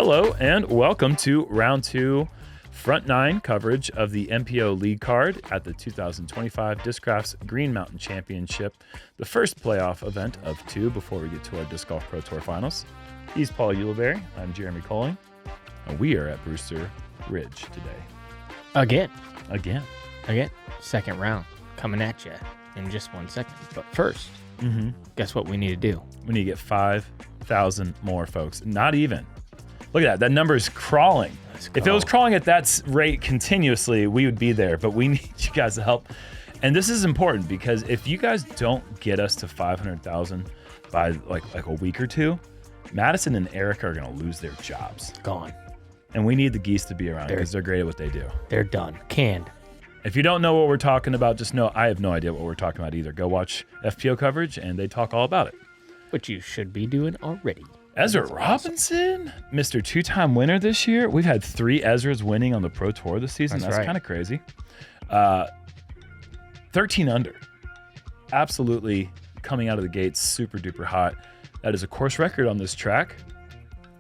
Hello and welcome to round 2 front 9 coverage of the MPO lead card at the 2025 Discrafts Green Mountain Championship, the first playoff event of 2 before we get to our Disc Golf Pro Tour finals. He's Paul Ulibarri. I'm Jeremy Koling, and we are at Brewster Ridge today. Again. Second round coming at you in just 1 second. But first, guess what we need to do? We need to get 5,000 more folks. Not even. Look at that. That number is crawling. If it was crawling at that rate continuously, we would be there. But we need you guys to help. And this is important because if you guys don't get us to 500,000 by like a week or two, Madison and Eric are going to lose their jobs. Gone. And we need the geese to be around because they're great at what they do. They're done. Canned. If you don't know what we're talking about, just know I have no idea what we're talking about either. Go watch FPO coverage and they talk all about it. Which you should be doing already. Ezra Robinson, Mr. 2-time winner this year. We've had 3 Ezras winning on the Pro Tour this season. That's right. Kind of crazy. 13 under. Absolutely coming out of the gates super duper hot. That is a course record on this track.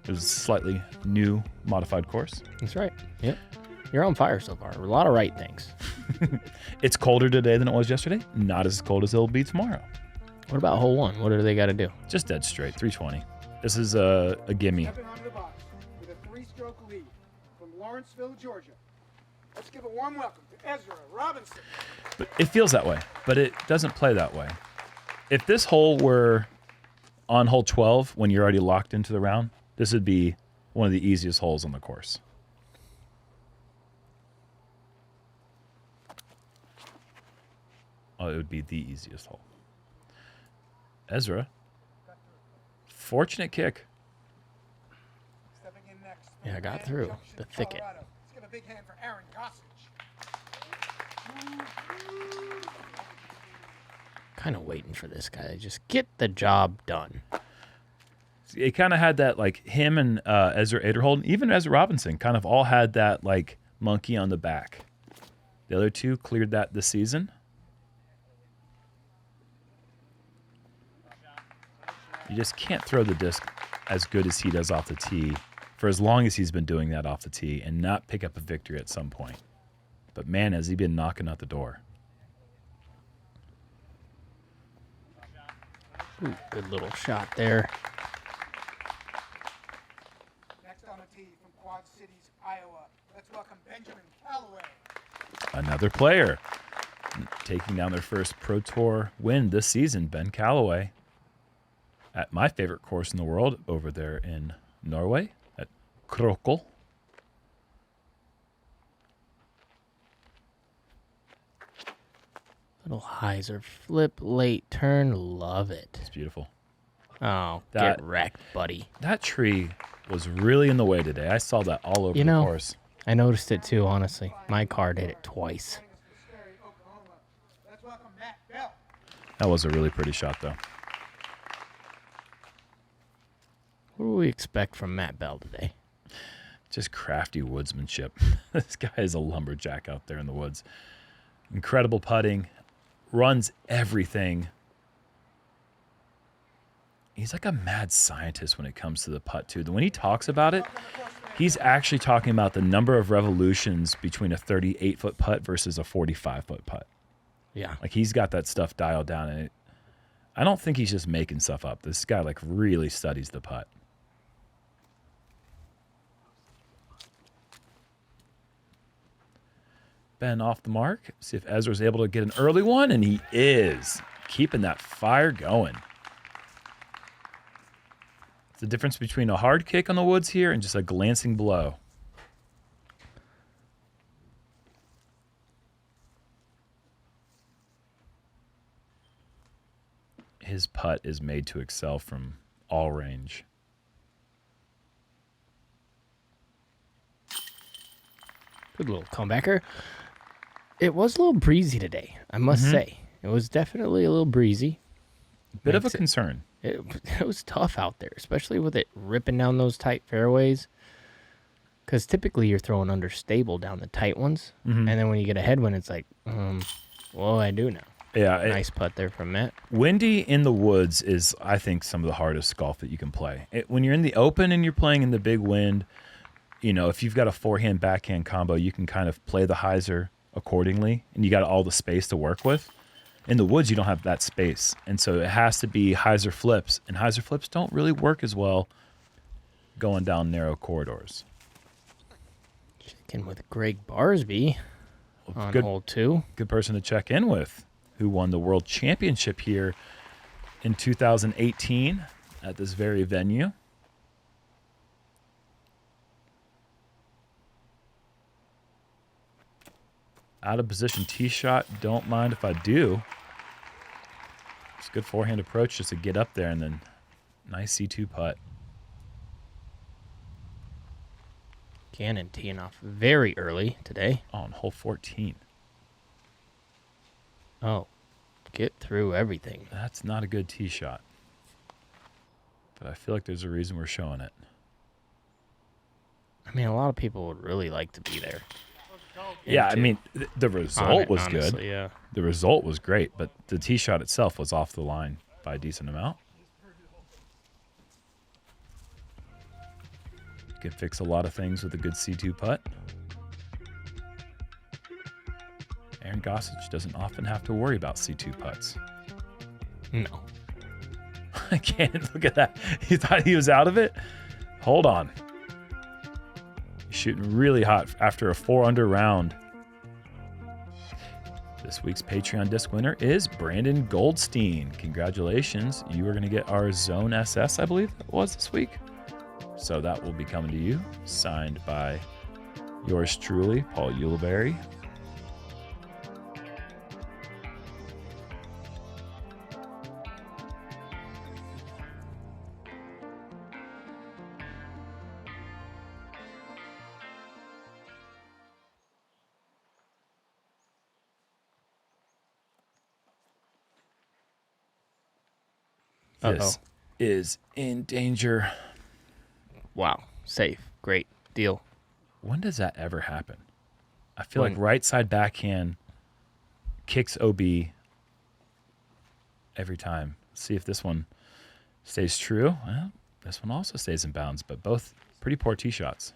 It was a slightly new modified course. That's right. Yep. You're on fire so far. A lot of right things. It's colder today than it was yesterday. Not as cold as it'll be tomorrow. What about hole 1? What do they got to do? Just dead straight, 320. This is a gimme. Stepping onto the box with a 3-stroke lead from Lawrenceville, Georgia. Let's give a warm welcome to Ezra Robinson. But it feels that way, but it doesn't play that way. If this hole were on hole 12 when you're already locked into the round, this would be one of the easiest holes on the course. Oh, it would be the easiest hole. Ezra. Fortunate kick. Stepping in next. Yeah, I got through the thicket. Let's give a big hand for Aaron Gossage. Kind of waiting for this guy to just get the job done. It kind of had that, like, him and Ezra Aderhold, even Ezra Robinson, kind of all had that, like, monkey on the back. The other two cleared that this season. You just can't throw the disc as good as he does off the tee for as long as he's been doing that off the tee and not pick up a victory at some point. But, man, has he been knocking out the door. Ooh, good little shot there. Next on the tee from Quad Cities, Iowa. Let's welcome Benjamin Callaway. Another player taking down their first Pro Tour win this season, Ben Callaway. At my favorite course in the world, over there in Norway, at Krokel. Little hyzer flip, late turn. Love it. It's beautiful. Oh, That- get wrecked, buddy. That tree was really in the way today. I saw that all over the course. I noticed it too, honestly. My car did it twice. Oklahoma. Let's welcome Matt Bell. That was a really pretty shot, though. What do we expect from Matt Bell today? Just crafty woodsmanship. This guy is a lumberjack out there in the woods. Incredible putting. Runs everything. He's like a mad scientist when it comes to the putt, too. When he talks about it, he's actually talking about the number of revolutions between a 38-foot putt versus a 45-foot putt. Yeah. Like, he's got that stuff dialed down. And I don't think he's just making stuff up. This guy, like, really studies the putt. Ben off the mark. See if Ezra's able to get an early one, and he is. Keeping that fire going. It's the difference between a hard kick on the woods here and just a glancing blow. His putt is made to excel from all range. Good little comebacker. It was a little breezy today, I must say. It was definitely a little breezy. Bit of a concern. It was tough out there, especially with it ripping down those tight fairways. Because typically you're throwing understable down the tight ones. And then when you get a headwind, it's like, what do I do now? Yeah. Nice putt there from Matt. Windy in the woods is, I think, some of the hardest golf that you can play. When you're in the open and you're playing in the big wind, if you've got a forehand backhand combo, you can kind of play the hyzer accordingly, and you got all the space to work with. In the woods, you don't have that space, and so it has to be hyzer flips, and hyzer flips don't really work as well going down narrow corridors. Checking with Greg Barsby on hole 2. Good person to check in with, who won the World Championship here in 2018 at this very venue. Out of position tee shot. Don't mind if I do. It's a good forehand approach just to get up there, and then nice C2 putt. Gannon teeing off very early today. On hole 14. Oh, get through everything. That's not a good tee shot. But I feel like there's a reason we're showing it. I mean, a lot of people would really like to be there. Yeah, I mean, the result was honestly, good. Yeah. The result was great, but the tee shot itself was off the line by a decent amount. Can fix a lot of things with a good C2 putt. Aaron Gossage doesn't often have to worry about C2 putts. No. I can't look at that. He thought he was out of it? Hold on. He's shooting really hot after a 4-under round. This week's Patreon disc winner is Brandon Goldstein. Congratulations. You are going to get our Zone SS, I believe it was this week. So that will be coming to you, signed by yours truly, Paul Ulibarri. This is in danger. Wow. Safe. Great deal. When does that ever happen? I feel like right side backhand kicks OB every time. See if this one stays true. Well, this one also stays in bounds, but both pretty poor tee shots.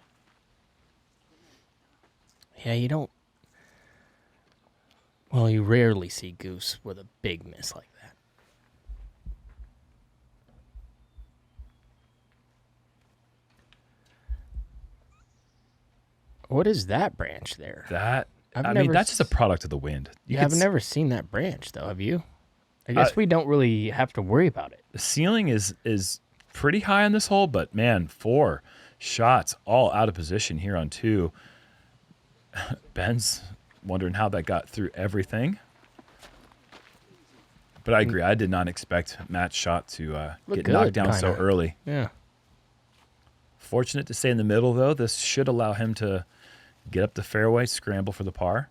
Yeah, you don't. Well, you rarely see Goose with a big miss like that. What is that branch there? I mean, that's just a product of the wind. I've never seen that branch, though. Have you? I guess we don't really have to worry about it. The ceiling is pretty high on this hole, but man, 4 shots all out of position here on 2. Ben's wondering how that got through everything. But I agree. I did not expect Matt's shot to get knocked down so early. Yeah. Fortunate to stay in the middle, though. This should allow him to get up the fairway, scramble for the par.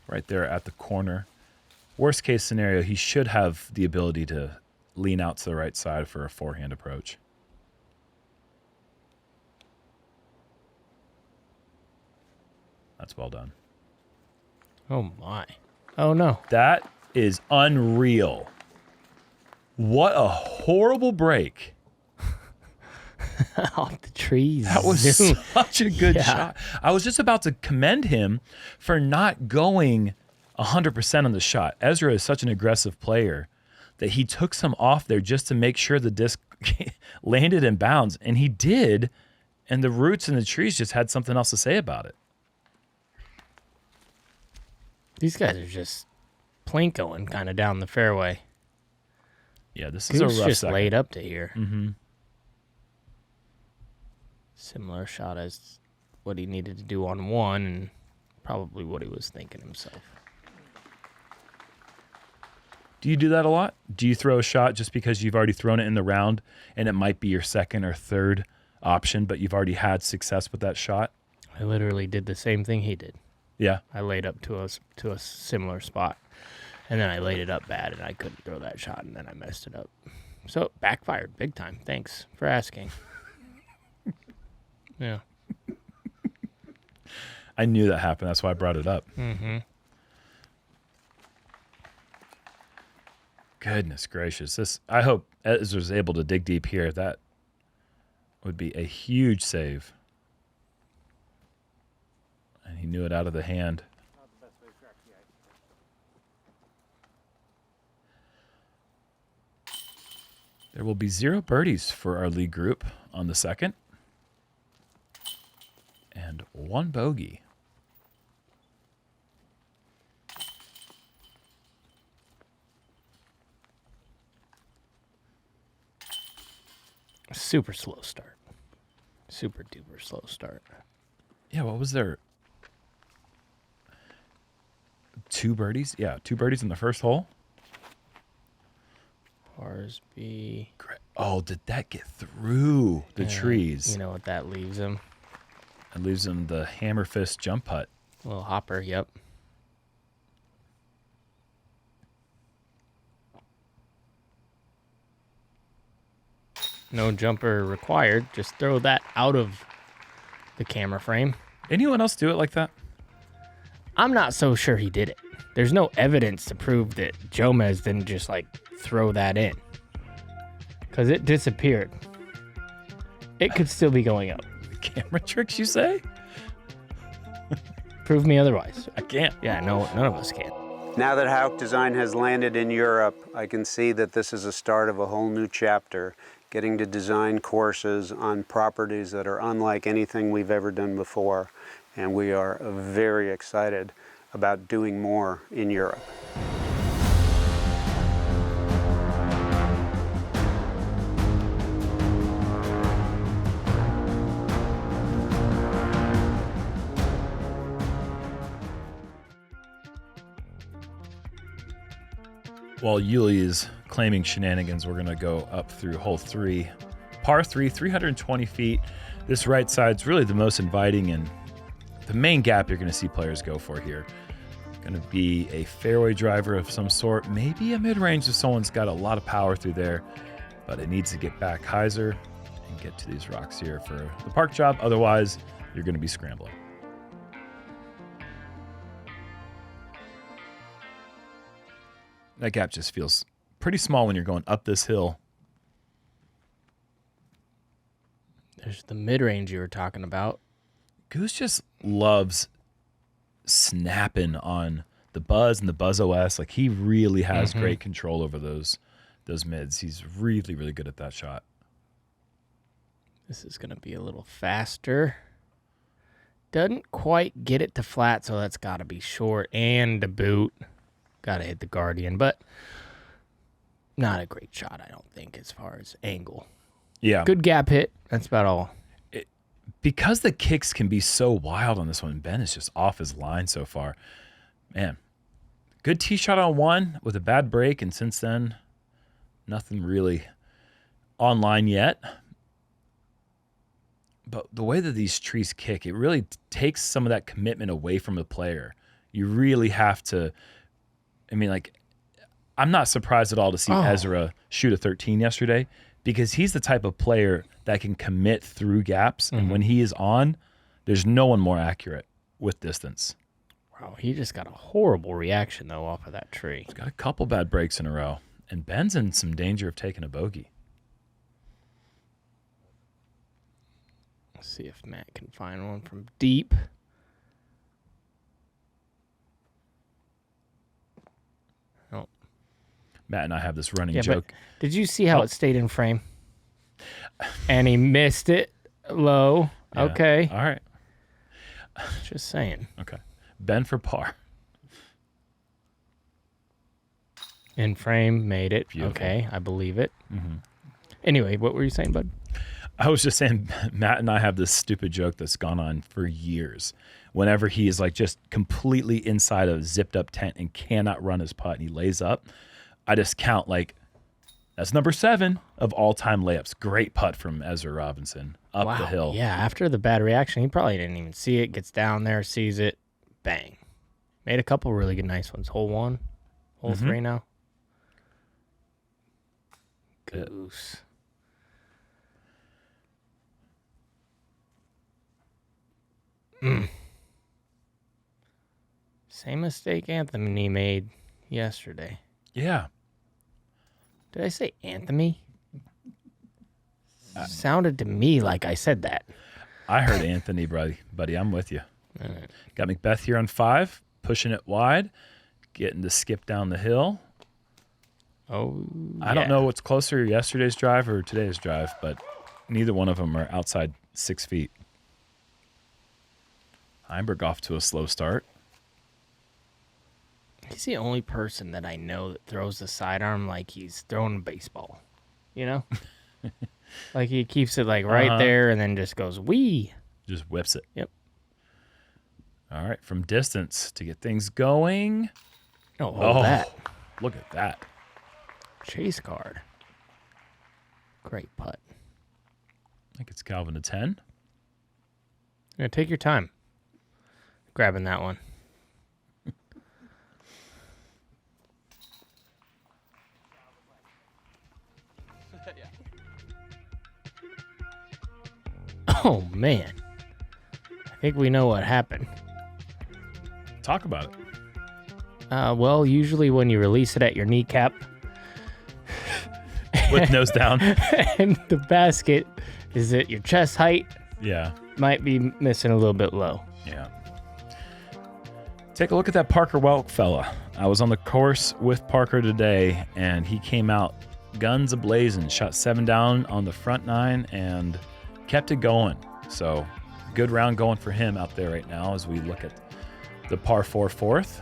Right there at the corner. Worst case scenario, he should have the ability to lean out to the right side for a forehand approach. That's well done. Oh, my. Oh, no. That is unreal. What a horrible break. Off the trees. That was such a good shot. I was just about to commend him for not going 100% on the shot. Ezra is such an aggressive player that he took some off there just to make sure the disc landed in bounds, and he did, and the roots and the trees just had something else to say about it. These guys are just plinkoing kind of down the fairway. Yeah, this is a rough just second. laid up to here. Mm-hmm. Similar shot as what he needed to do on 1 and probably what he was thinking himself. Do you do that a lot? Do you throw a shot just because you've already thrown it in the round and it might be your second or third option, but you've already had success with that shot? I literally did the same thing he did. Yeah. I laid up to a similar spot, and then I laid it up bad, and I couldn't throw that shot, and then I messed it up. So it backfired big time. Thanks for asking. Yeah. I knew that happened. That's why I brought it up. Mm-hmm. Goodness gracious. I hope Ezra's able to dig deep here. That would be a huge save. And he knew it out of the hand. There will be 0 birdies for our lead group on the second. And 1 bogey. Super slow start. Super duper slow start. Yeah, what was there? 2 birdies? Yeah, 2 birdies in the first hole. Parsby. Oh, did that get through the trees? You know what that leaves him? It leaves him the hammer fist jump putt. A little hopper, yep. No jumper required. Just throw that out of the camera frame. Anyone else do it like that? I'm not so sure he did it. There's no evidence to prove that Jomez didn't just like throw that in. Because it disappeared. It could still be going up. Camera tricks, you say? Prove me otherwise. I can't. Yeah, no, none of us can. Now that Houck Design has landed in Europe, I can see that this is a start of a whole new chapter, getting to design courses on properties that are unlike anything we've ever done before. And we are very excited about doing more in Europe. While Uli is claiming shenanigans, we're going to go up through hole 3. Par 3, 320 feet. This right side's really the most inviting and the main gap you're going to see players go for here. Going to be a fairway driver of some sort, maybe a mid-range if someone's got a lot of power through there, but it needs to get back hyzer and get to these rocks here for the park job. Otherwise, you're going to be scrambling. That gap just feels pretty small when you're going up this hill. There's the mid-range you were talking about. Goose just loves snapping on the buzz and the buzz OS. Like, he really has great control over those mids. He's really, really good at that shot. This is going to be a little faster. Doesn't quite get it to flat, so that's got to be short and a boot. Got to hit the Guardian, but not a great shot, I don't think, as far as angle. Yeah. Good gap hit. That's about all. Because the kicks can be so wild on this one, Ben is just off his line so far. Man, good tee shot on 1 with a bad break, and since then, nothing really online yet. But the way that these trees kick, it really takes some of that commitment away from the player. You really have to... I mean, like, I'm not surprised at all to see Ezra shoot a 13 yesterday, because he's the type of player that can commit through gaps. And when he is on, there's no one more accurate with distance. Wow, he just got a horrible reaction, though, off of that tree. He's got a couple bad breaks in a row. And Ben's in some danger of taking a bogey. Let's see if Matt can find one from deep. Matt and I have this running joke. But did you see how it stayed in frame? And he missed it low. Yeah. Okay. All right. Just saying. Okay. Ben for par. In frame, made it. Beautiful. Okay, I believe it. Anyway, what were you saying, bud? I was just saying, Matt and I have this stupid joke that's gone on for years. Whenever he is like just completely inside a zipped up tent and cannot run his putt and he lays up, I just count like, that's number 7 of all-time layups. Great putt from Ezra Robinson up the hill. Yeah, after the bad reaction, he probably didn't even see it. Gets down there, sees it, bang. Made a couple really good, nice ones. Hole 1, hole 3 now. Goose. Same mistake Anthony made yesterday. Yeah. Did I say Anthony? Sounded to me like I said that. I heard Anthony, buddy. I'm with you. All right. Got Macbeth here on 5, pushing it wide, getting to skip down the hill. Oh, I don't know what's closer, yesterday's drive or today's drive, but neither one of them are outside 6 feet. Heimberg off to a slow start. He's the only person that I know that throws the sidearm like he's throwing a baseball. You know? Like he keeps it like right there and then just goes, wee. Just whips it. Yep. All right, from distance to get things going. Oh, hold that. Look at that. Chase card. Great putt. I think it's Calvin to 10. Yeah, take your time grabbing that one. Oh, man. I think we know what happened. Talk about it. Well, usually when you release it at your kneecap With nose down. and the basket is at your chest height, Yeah. might be missing a little bit low. Yeah. Take a look at that Parker Welk fella. I was on the course with Parker today, and he came out guns a-blazing, shot 7 down on the front 9, and kept it going. So, good round going for him out there right now as we look at the par 4 fourth.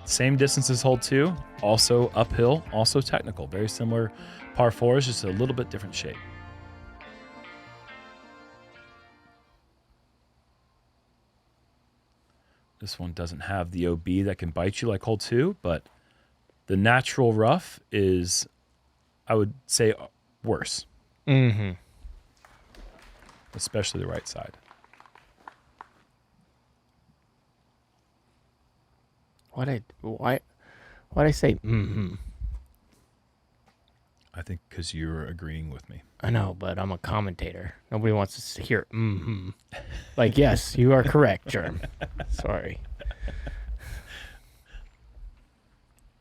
Same distance as hole 2, also uphill, also technical. Very similar par 4s, just a little bit different shape. This one doesn't have the OB that can bite you like hole 2, but the natural rough is, I would say, worse. Mm-hmm. Especially the right side. Why'd I say mm-hmm? I think because you're agreeing with me. I know, but I'm a commentator. Nobody wants to hear mm-hmm. Like, yes, you are correct, Jerm. Sorry.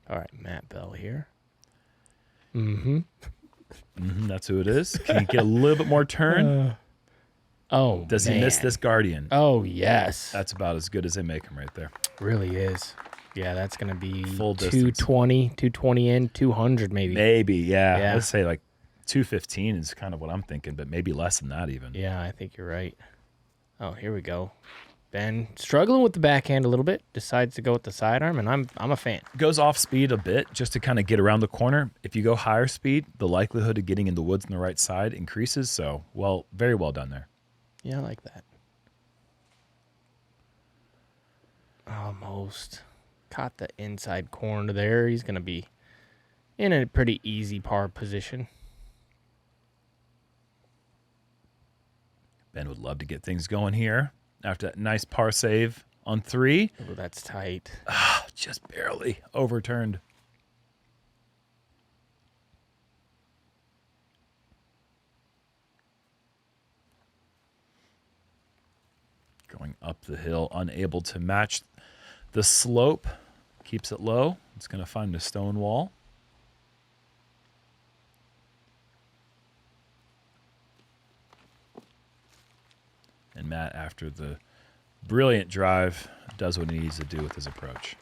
All right, Matt Bell here. Mm-hmm. That's who it is. Can you get a little bit more turn? Does he miss man. this Guardian? Oh, yes. That's about as good as they make him right there. Really is. Yeah, that's going to be Full distance. 220 in, 200 maybe. Maybe, yeah. Yeah. Let's say like 215 is kind of what I'm thinking, but maybe less than that even. Yeah, I think you're right. Oh, here we go. Ben struggling with the backhand a little bit, decides to go with the sidearm, and I'm a fan. Goes off speed a bit just to kind of get around the corner. If you go higher speed, the likelihood of getting in the woods on the right side increases. So, well, very well done there. Yeah, I like that. Almost. Caught the inside corner there. He's going to be in a pretty easy par position. Ben would love to get things going here after that nice par save on 3. Oh, that's tight. Just barely overturned. Going up the hill, unable to match the slope. Keeps it low. It's going to find a stone wall. And Matt, after the brilliant drive, does what he needs to do with his approach.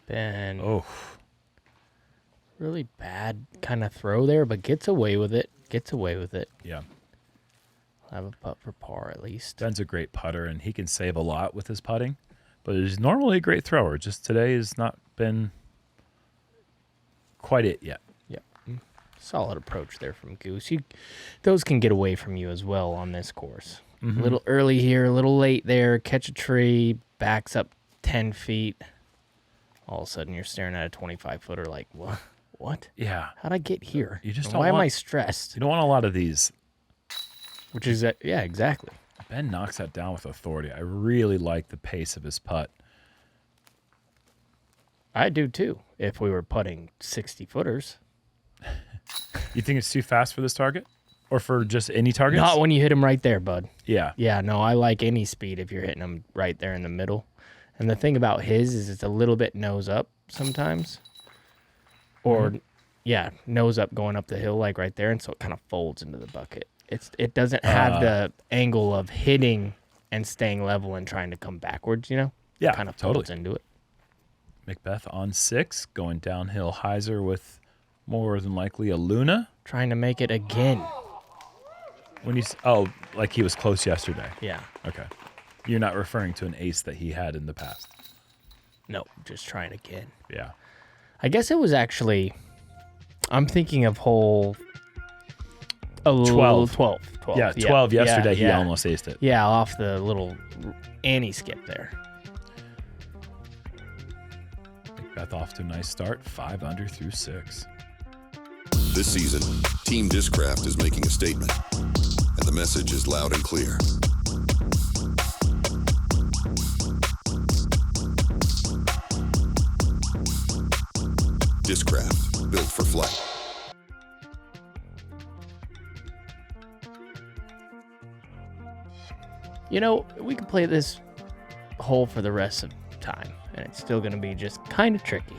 Ben. Oh, Really bad kind of throw there, but gets away with it. yeah. Have a putt for par at least. Ben's a great putter, and he can save a lot with his putting, but he's normally a great thrower. Just today has not been quite it yet. Yep. Solid approach there from Goose. Those can get away from you as well on this course. A little early here, a little late there. Catch a tree, backs up 10 feet. All of a sudden, you're staring at a 25-footer like, what? What? Yeah. How'd I get here? You just And don't why am want- I stressed? You don't want a lot of these. Which is, yeah, exactly. Ben knocks that down with authority. I really like the pace of his putt. I do too. If we were putting 60 footers. You think it's too fast for this target? Or for just any targets? Not when you hit him right there, bud. Yeah. Yeah, no, I like any speed if you're hitting him right there in the middle. And the thing about his is it's a little bit nose up sometimes. Or, yeah, nose up going up the hill like right there. And so it kind of folds into the bucket. It doesn't have the angle of hitting and staying level and trying to come backwards, you know? Yeah, Kind of totally. folds into it. Macbeth on 6, going downhill. Heiser with more than likely a Luna. Trying to make it again. When he's like he was close yesterday. Yeah. Okay. You're not referring to an ace that he had in the past. No, just trying again. Yeah. I guess it was actually, I'm thinking of hole 12. 12. Yeah, 12 yesterday. He yeah. almost aced it. Yeah, off the little Annie skip there. Macbeth off to a nice start. 5 under through 6. This season, Team Discraft is making a statement, and the message is loud and clear. Discraft, built for flight. You know, we could play this hole for the rest of time, and it's still going to be just kind of tricky.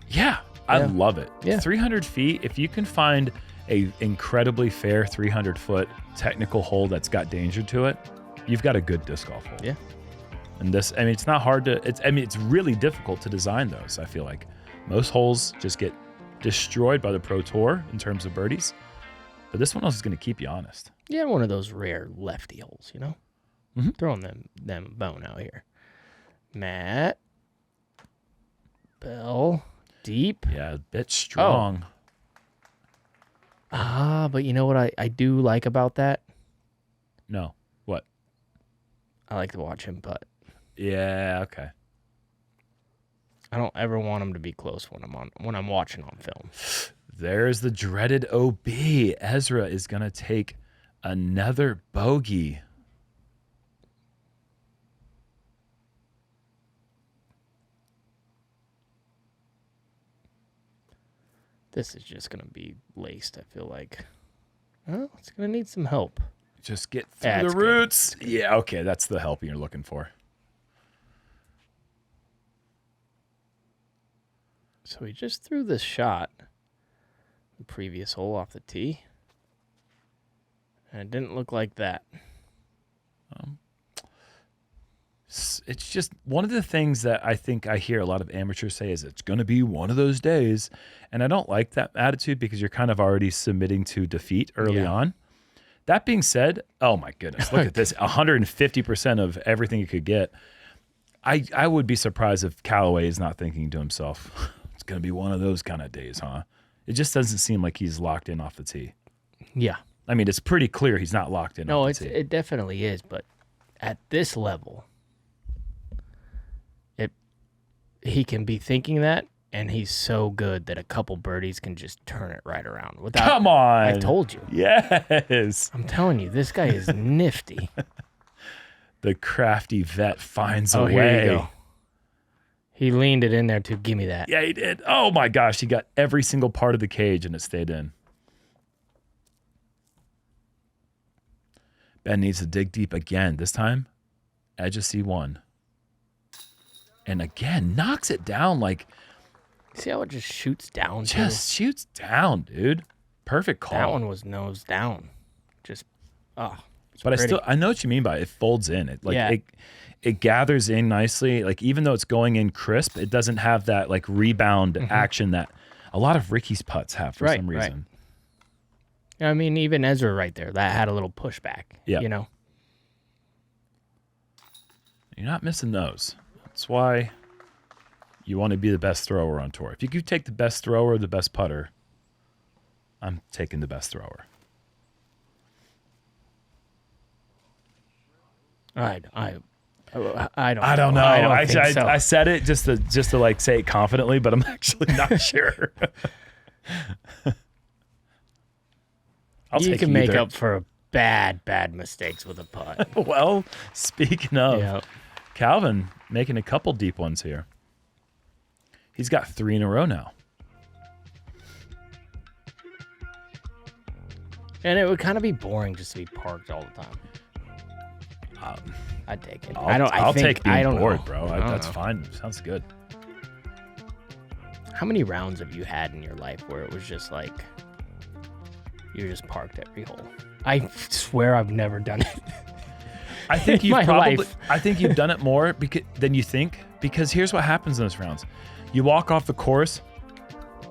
Yeah, I Yeah. love it. Yeah. 300 feet, if you can find a incredibly fair 300-foot technical hole that's got danger to it, you've got a good disc golf hole. Yeah. And this, I mean, it's not hard to, it's really difficult to design those, I feel like. Most holes just get destroyed by the Pro Tour in terms of birdies, but this one is going to keep you honest. Yeah, one of those rare lefty holes, you know? Mhm. Throwing them bone out here. Matt. Bell. Deep. Yeah, a bit strong. But you know what I do like about that? No. What? I like to watch him putt. Yeah, okay. I don't ever want him to be close when I'm watching on film. There's the dreaded OB. Ezra is going to take another bogey. This is just going to be laced, I feel like. Oh, it's going to need some help. Just get through Yeah, the it's good. roots. Yeah, okay, that's the help you're looking for. So he just threw this shot, the previous hole off the tee, and it didn't look like that. It's just one of the things that I think I hear a lot of amateurs say is it's going to be one of those days. And I don't like that attitude because you're kind of already submitting to defeat early Yeah. on. That being said, oh my goodness, look at this, 150% of everything you could get. I would be surprised if Callaway is not thinking to himself, it's going to be one of those kind of days, huh? It just doesn't seem like he's locked in off the tee. Yeah. I mean, it's pretty clear he's not locked in No, off the tee. it definitely is, but at this level, he can be thinking that, and he's so good that a couple birdies can just turn it right around. Without, Come on. I told you. Yes. I'm telling you, this guy is nifty. The crafty vet finds a Oh, way. here you go. He leaned it in there to give me that. Yeah, he did. Oh my gosh, he got every single part of the cage and it stayed in. Ben needs to dig deep again. This time, edge of C1. And again, knocks it down like See how it just shoots down? too? just shoots down, dude. Perfect call. That one was nose down. Just, it's But pretty. I know what you mean by it folds in. It like Yeah. it gathers in nicely. Like even though it's going in crisp, it doesn't have that like rebound action that a lot of Ricky's putts have for Right, some right. reason. I mean, even Ezra right there, that had a little pushback. Yeah. You know? You're not missing those. That's why you want to be the best thrower on tour. If you could take the best thrower or the best putter, I'm taking the best thrower. I don't know. I don't know. I don't think so. I said it just to like say it confidently, but I'm actually not sure. You take can make either. up for a bad mistakes with a putt. Well, speaking of, Yeah. Calvin making a couple deep ones here. He's got 3 in a row now. And it would kind of be boring just to be parked all the time. I'd take it. I'll take being bored, know. bro. I don't That's know. fine. Sounds good. How many rounds have you had in your life where it was just like you just parked every hole? I swear I've never done it. I think In you've my probably. life. I think you've done it more than you think. Because here's what happens in those rounds: you walk off the course,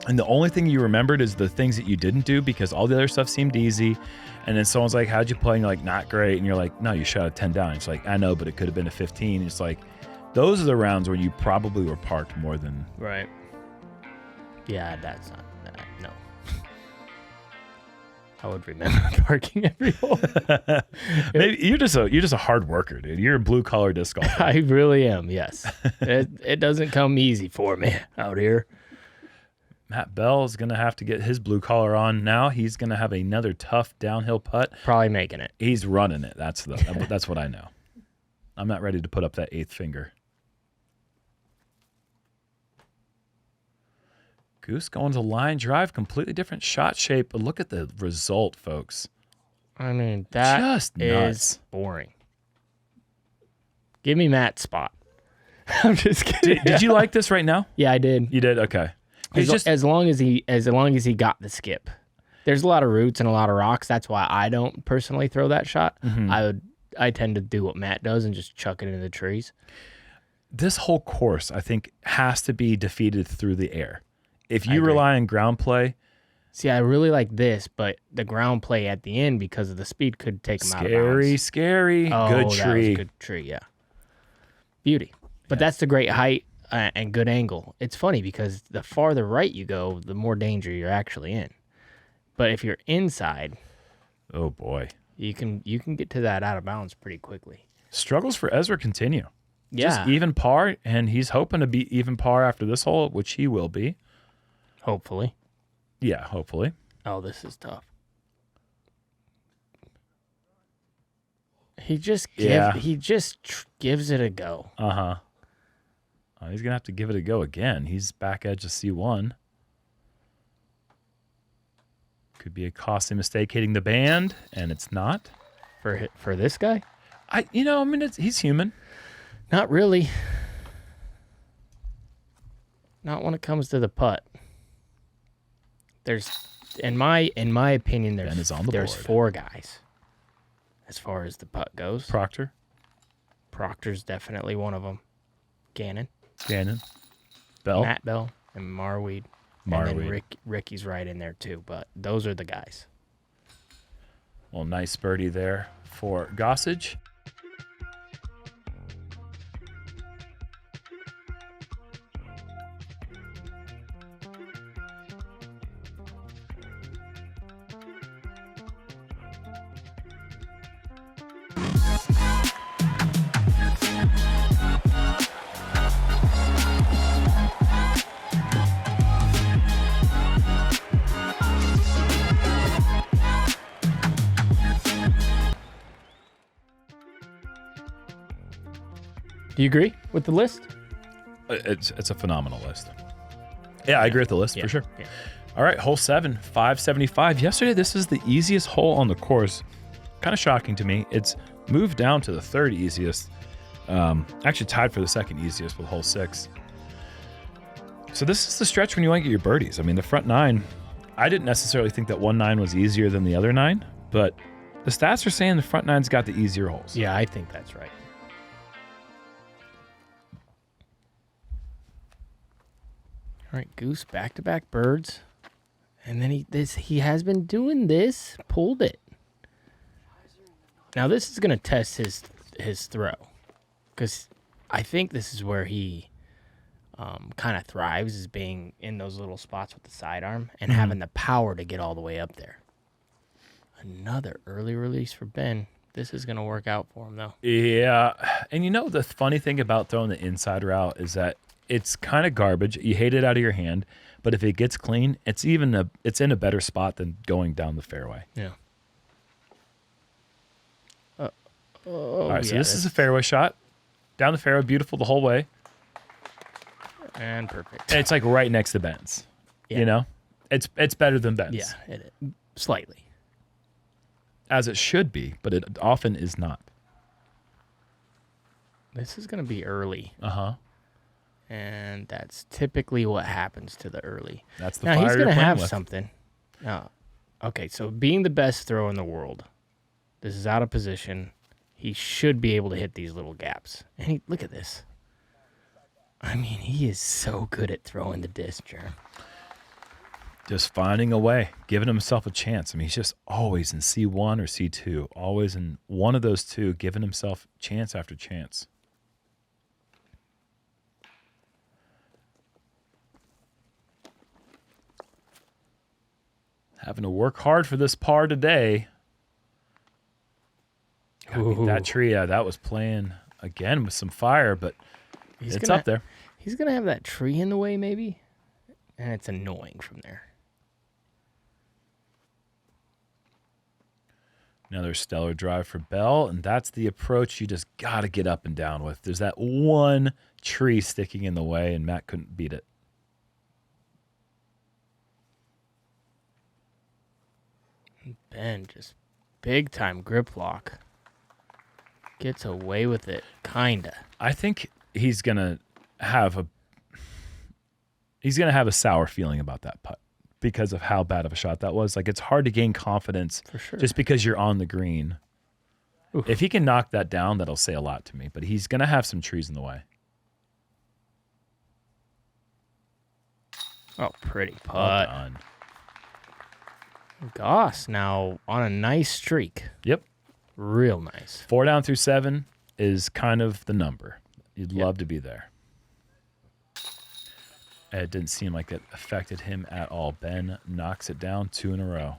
and the only thing you remembered is the things that you didn't do because all the other stuff seemed easy. And then someone's like, "How'd you play?" And you're like, "Not great." And you're like, "No, you shot a 10 down." It's like, "I know, but it could have been a 15." It's like, those are the rounds where you probably were parked more than. Right. Yeah, that's not that. No. I would remember parking every hole. Maybe you're just a hard worker, dude. You're a blue collar disc golfer. I really am, yes. It doesn't come easy for me out here. Matt Bell is going to have to get his blue collar on now. He's going to have another tough downhill putt. Probably making it. He's running it. That's what I know. I'm not ready to put up that 8th finger. Goose going to line drive, completely different shot shape. But look at the result, folks. I mean, that Just nuts. is boring. Give me Matt's spot. I'm just kidding. Did you like this right now? Yeah, I did. You did? Okay. As long as he got the skip. There's a lot of roots and a lot of rocks. That's why I don't personally throw that shot. I tend to do what Matt does and just chuck it into the trees. This whole course, I think, has to be defeated through the air. If you rely on ground play, See, I really like this, but the ground play at the end because of the speed could take him out of bounds. scary. Oh, Good that was tree. a good tree, yeah. Beauty. But that's the great height and good angle. It's funny because the farther right you go, the more danger you're actually in. But if you're inside, Oh boy. you can get to that out of bounds pretty quickly. Struggles for Ezra continue. Yeah. Just even par, and he's hoping to be even par after this hole, which he will be. Hopefully. Yeah, hopefully. Oh, this is tough. He just gives it a go. Uh-huh. He's going to have to give it a go again. He's back edge of C1. Could be a costly mistake hitting the band, and it's not. For this guy? He's human. Not really. Not when it comes to the putt. There's, in my opinion, Ben is on the there's board. 4 guys as far as the putt goes. Proctor, Proctor's definitely one of them. Gannon, Bell. Matt Bell, and Marweed. And then Marweed. Ricky's right in there too. But those are the guys. Well, nice birdie there for Gossage. Do you agree with the list? It's a phenomenal list. Yeah, I agree with the list for sure. Yeah. All right, hole 7, 575. Yesterday, this is the easiest hole on the course. Kind of shocking to me. It's moved down to the 3rd easiest. Actually tied for the 2nd easiest with hole 6. So this is the stretch when you want to get your birdies. I mean, the front 9, I didn't necessarily think that 1-9 was easier than the other 9, but the stats are saying the front 9's got the easier holes. Yeah, I think that's right. All right, Goose, back-to-back birds. And then he has been doing this, pulled it. Now this is going to test his throw. Because I think this is where he kind of thrives, is being in those little spots with the sidearm and having the power to get all the way up there. Another early release for Ben. This is going to work out for him, though. Yeah. And the funny thing about throwing the inside route is that it's kind of garbage. You hate it out of your hand. But if it gets clean, it's in a better spot than going down the fairway. Yeah. All right, so this is a fairway shot. Down the fairway, beautiful the whole way. And perfect. And it's like right next to Ben's. Yeah. You know? It's better than Ben's. Yeah, it is. Slightly. As it should be, but it often is not. This is going to be early. Uh-huh. And that's typically what happens to the early. That's the now, fire he's you're going to playing have with. something. Okay, so being the best thrower in the world, this is out of position. He should be able to hit these little gaps. And look at this. I mean, he is so good at throwing the disc, Jerm. Just finding a way, giving himself a chance. I mean, he's just always in C1 or C2, always in one of those two, giving himself chance after chance. Having to work hard for this par today. That tree, that was playing again with some fire, but it's up there. He's going to have that tree in the way, maybe, and it's annoying from there. Another stellar drive for Bell, and that's the approach you just got to get up and down with. There's that one tree sticking in the way, and Matt couldn't beat it. Ben just big-time grip lock. Gets away with it, kinda. I think he's gonna have a sour feeling about that putt because of how bad of a shot that was. Like, it's hard to gain confidence For sure. just because you're on the green. Oof. If he can knock that down, that'll say a lot to me. But he's gonna have some trees in the way. Oh, pretty Well putt. done. Goss now on a nice streak. Yep. Real nice. 4 down through 7 is kind of the number. You'd love to be there. It didn't seem like it affected him at all. Ben knocks it down 2 in a row.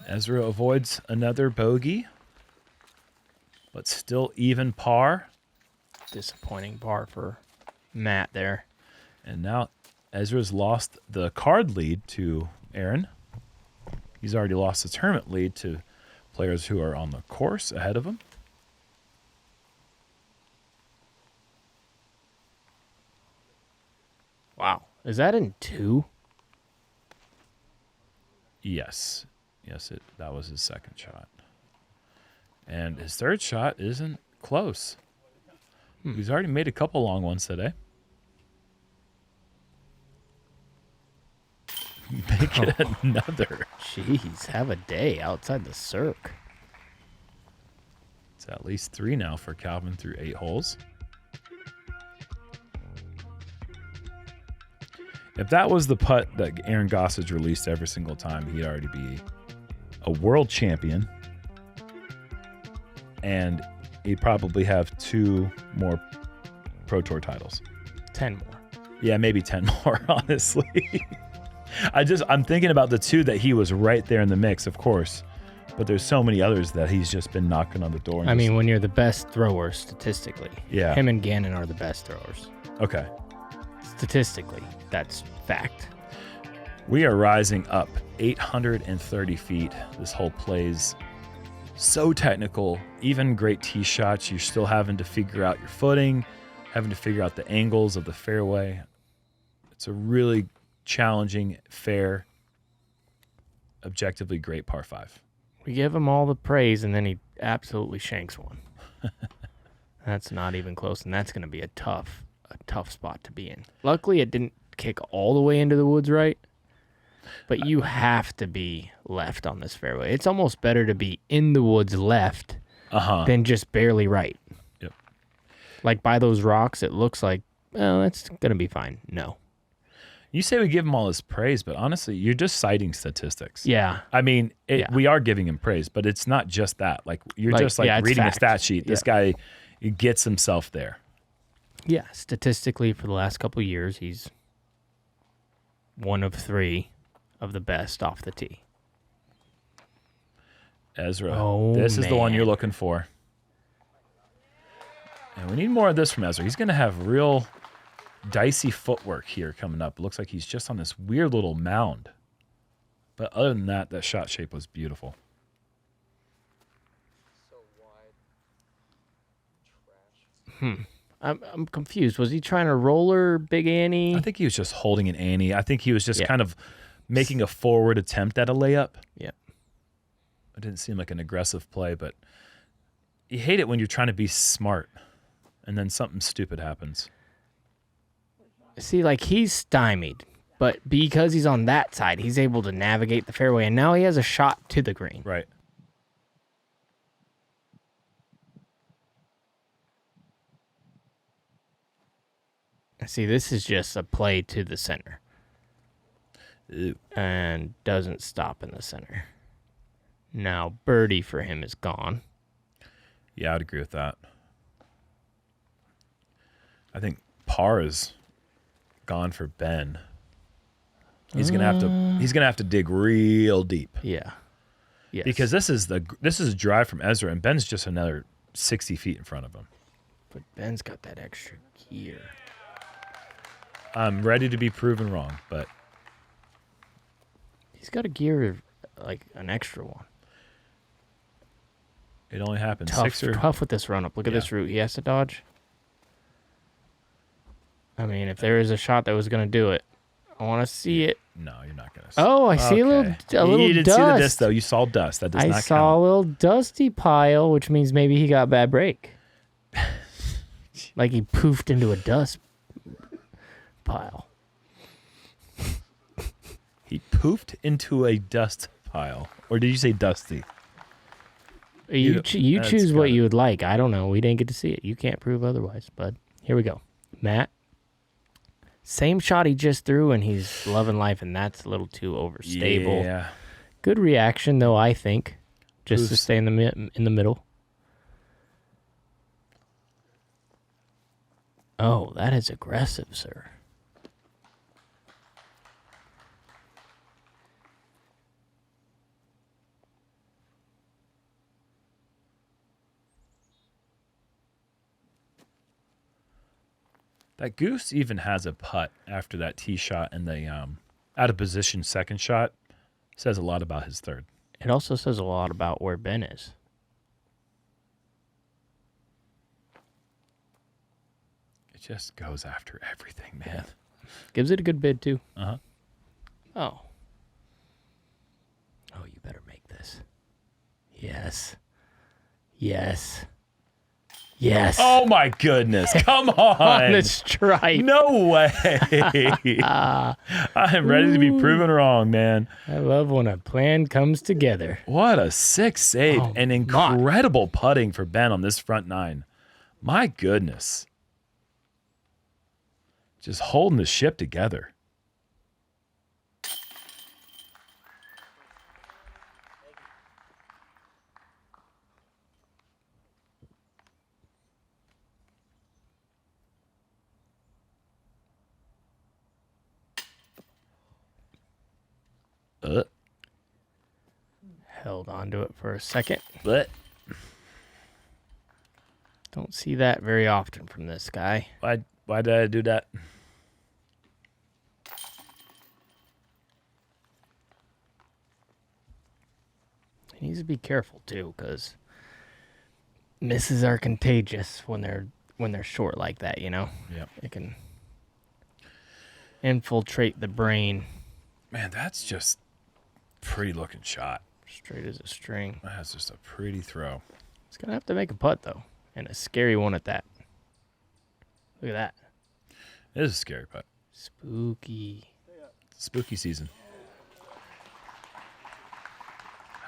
Ezra avoids another bogey, but still even par. Disappointing par for Matt there. And now Ezra's lost the card lead to Aaron. He's already lost the tournament lead to players who are on the course ahead of him. Wow. Is that in 2? Yes. That was his second shot. And his third shot isn't close. He's already made a couple long ones today. Make it another. Jeez, have a day outside the circ. It's at least 3 now for Calvin through 8 holes. If that was the putt that Aaron Gossage released every single time, he'd already be a world champion. And he'd probably have 2 more Pro Tour titles. 10 more. Yeah, maybe 10 more, honestly. I'm thinking about the 2 that he was right there in the mix, of course. But there's so many others that he's just been knocking on the door. I mean, when you're the best thrower statistically. Yeah. Him and Gannon are the best throwers. Okay. Statistically, that's fact. We are rising up 830 feet. This hole plays so technical. Even great tee shots, you're still having to figure out your footing, having to figure out the angles of the fairway. It's a really challenging, fair, objectively great par 5. We give him all the praise, and then he absolutely shanks one. That's not even close, and that's going to be a tough spot to be in. Luckily, it didn't kick all the way into the woods right, but you have to be left on this fairway. It's almost better to be in the woods left than just barely right. Yep. Like by those rocks, it looks like, well, that's going to be fine. No. You say we give him all his praise, but honestly, you're just citing statistics. Yeah. I mean, Yeah. we are giving him praise, but it's not just that. Like, you're just like it's reading fact. a stat sheet. This guy gets himself there. Yeah, statistically, for the last couple of years, he's one of 3 of the best off the tee. Ezra, Oh, this is the one man. you're looking for. And we need more of this from Ezra. He's going to have real dicey footwork here coming up. It looks like he's just on this weird little mound. But other than that, that shot shape was beautiful. I'm confused. Was he trying to roller Big Annie? I think he was just holding an Annie. I think he was just kind of making a forward attempt at a layup. Yeah. It didn't seem like an aggressive play, but you hate it when you're trying to be smart and then something stupid happens. See, like he's stymied, but because he's on that side, he's able to navigate the fairway, and now he has a shot to the green. Right. See, this is just a play to the center. Ew. And doesn't stop in the center. Now, birdie for him is gone. Yeah, I'd agree with that. I think par is gone for Ben. He's gonna have to dig real deep. Yeah. Yes. Because this is a drive from Ezra, and Ben's just another 60 feet in front of him. But Ben's got that extra gear. I'm ready to be proven wrong, but He's got a gear, like an extra one. it only happens Tough with this run up. Look at this route. He has to dodge. I mean, if there is a shot that was going to do it, I want to see it. No, you're not gonna. Oh, I see a little You dust. didn't see the disc though. You saw dust. That does not I count. saw a little dusty pile, which means maybe he got a bad break. Like he poofed into a dust pile. He poofed into a dust pile, or did you say dusty? You That's choose what gotta- you would like. I don't know. We didn't get to see it. You can't prove otherwise, bud. Here we go. Matt. Same shot he just threw, and he's loving life, and that's a little too overstable. Yeah. Good reaction, though, I think, just to Poofs. stay in the middle. Oh, that is aggressive, sir. That Goose even has a putt after that tee shot and the out of position second shot. Says a lot about his third. It also says a lot about where Ben is. It just goes after everything, man. Gives it a good bid, too. Uh-huh. Oh. Oh, you better make this. Yes. Yes. Yes. Oh my goodness. Come on. On the stripe. No way. I am ready to be proven wrong, man. I love when a plan comes together. What a 6-8 Oh, and my. incredible putting for Ben on this front nine. My goodness. Just holding the ship together. Held on to it for a second. But Don't see that very often from this guy. why did I do that? He needs to be careful too, because misses are contagious when they're short like that. You know, Yep. it can infiltrate the brain. Man, that's just pretty looking shot. Straight as a string. That's just a pretty throw. He's gonna have to make a putt though, and a scary one at that. Look at that. It is a scary putt. Spooky. Spooky season.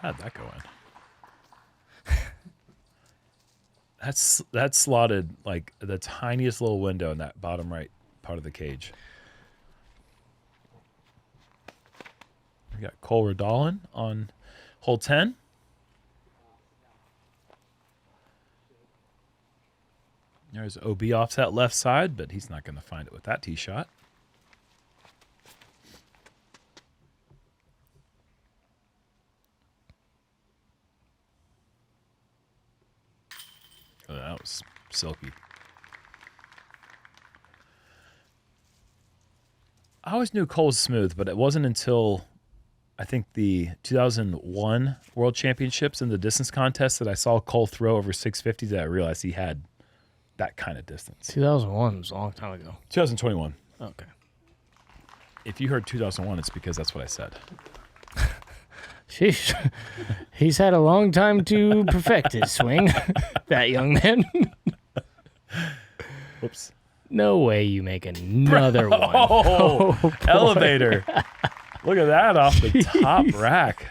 How'd that go in? That's slotted like the tiniest little window in that bottom right part of the cage. We got Cole Radalin on hole 10. There's OB off that left side, but he's not going to find it with that tee shot. Oh, that was silky. I always knew Cole was smooth, but it wasn't until I think the 2001 World Championships in the distance contest that I saw Cole throw over 650 that I realized he had that kind of distance. 2001 was a long time ago. 2021. Okay. If you heard 2001, it's because that's what I said. Sheesh. He's had a long time to perfect his swing, that young man. Whoops. No way you make another one. Oh, elevator. Look at that off the top rack.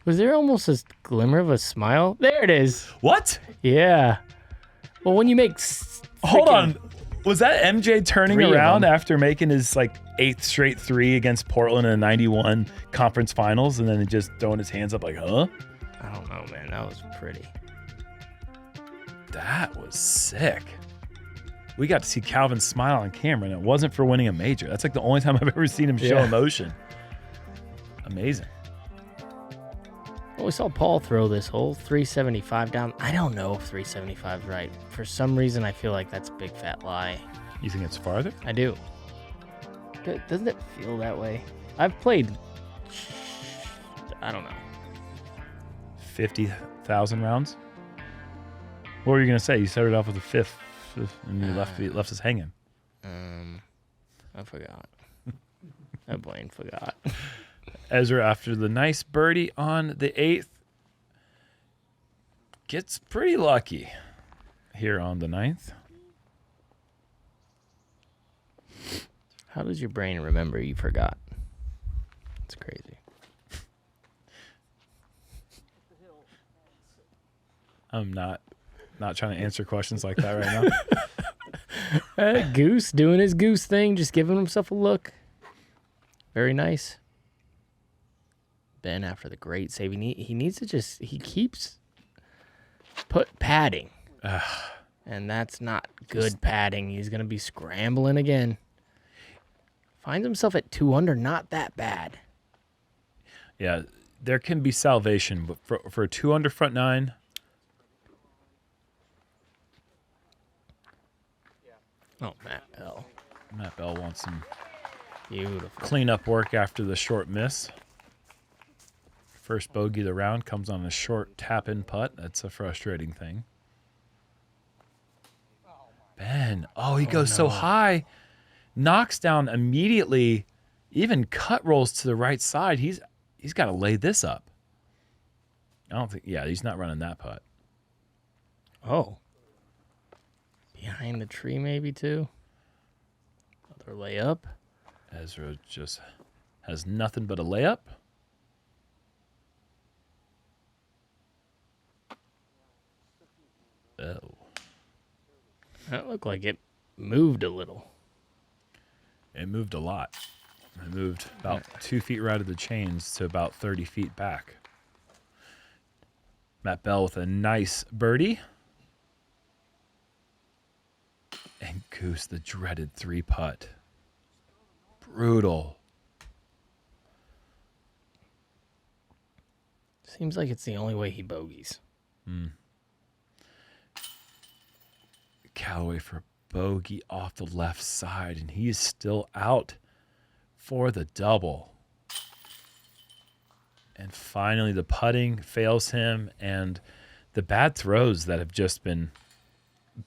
Was there almost a glimmer of a smile? There it is. What? Yeah. Well, when you make... Hold on. Was that MJ turning 3 of around them. after making his like 8th straight 3 against Portland in the 91 conference finals and then just throwing his hands up like, huh? I don't know, man. That was pretty. That was sick. We got to see Calvin smile on camera, and it wasn't for winning a major. That's like the only time I've ever seen him show Yeah. emotion. Amazing. Well, we saw Paul throw this whole 375 down. I don't know if 375 is right. For some reason, I feel like that's a big fat lie. You think it's farther? I do. Doesn't it feel that way? I've played, I don't know. 50,000 rounds? What were you going to say? You started off with a fifth, and you left us hanging. I forgot. My brain forgot. Ezra, after the nice birdie on the 8th, gets pretty lucky here on the 9th. How does your brain remember you forgot? It's crazy. I'm not trying to answer questions like that right now. Goose doing his goose thing, just giving himself a look. Very nice. Ben, after the great save, he needs to just, he keeps padding. And that's not good padding. He's going to be scrambling again. Finds himself at 2 under, not that bad. Yeah, there can be salvation, but for a 2 under front 9. Oh, Matt Bell. Matt Bell wants some Beautiful. cleanup work after the short miss. First bogey of the round comes on a short tap-in putt. That's a frustrating thing. Ben, he goes so high. Knocks down immediately, even cut rolls to the right side. He's got to lay this up. I don't think, he's not running that putt. Oh. Behind the tree maybe too. Another layup. Ezra just has nothing but a layup. Oh. That looked like it moved a little. It moved a lot. It moved about 2 feet right of the chains to about 30 feet back. Matt Bell with a nice birdie. And Goose, the dreaded 3-putt. Brutal. Seems like it's the only way he bogeys. Callaway for bogey off the left side, and he is still out for the double. And finally, the putting fails him, and the bad throws that have just been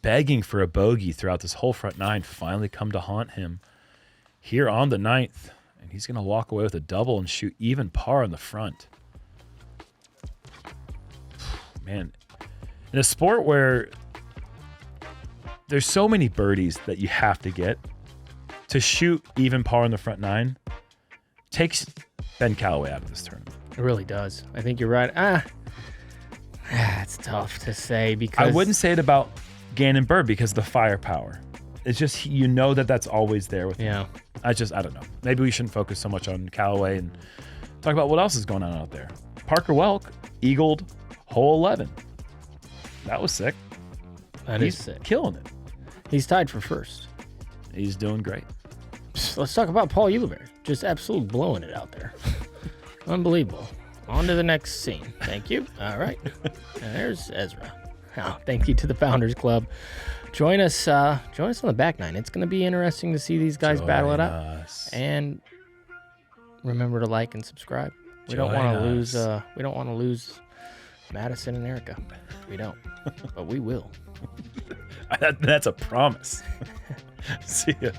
begging for a bogey throughout this whole front 9 finally come to haunt him here on the 9th. And he's going to walk away with a double and shoot even par on the front. Man, in a sport where there's so many birdies that you have to get, to shoot even par on the front 9 takes Ben Callaway out of this tournament. It really does. I think you're right. It's tough to say because I wouldn't say it about Gannon Bird because of the firepower. It's just, you know that's always there with him. I don't know. Maybe we shouldn't focus so much on Callaway and talk about what else is going on out there. Parker Welk eagled hole 11. That was sick. He's sick. Killing it. He's tied for first. He's doing great. Let's talk about Paul Ulibarri. Just absolutely blowing it out there. Unbelievable. On to the next scene. Thank you. All right. And there's Ezra. Oh, thank you to the Founders Club. join us on the back nine. It's going to be interesting to see these guys battle it out. us. And remember to like and subscribe. We don't Join want to lose. us. We don't want to lose Madison and Erica. We don't, but we will. That's a promise. See ya.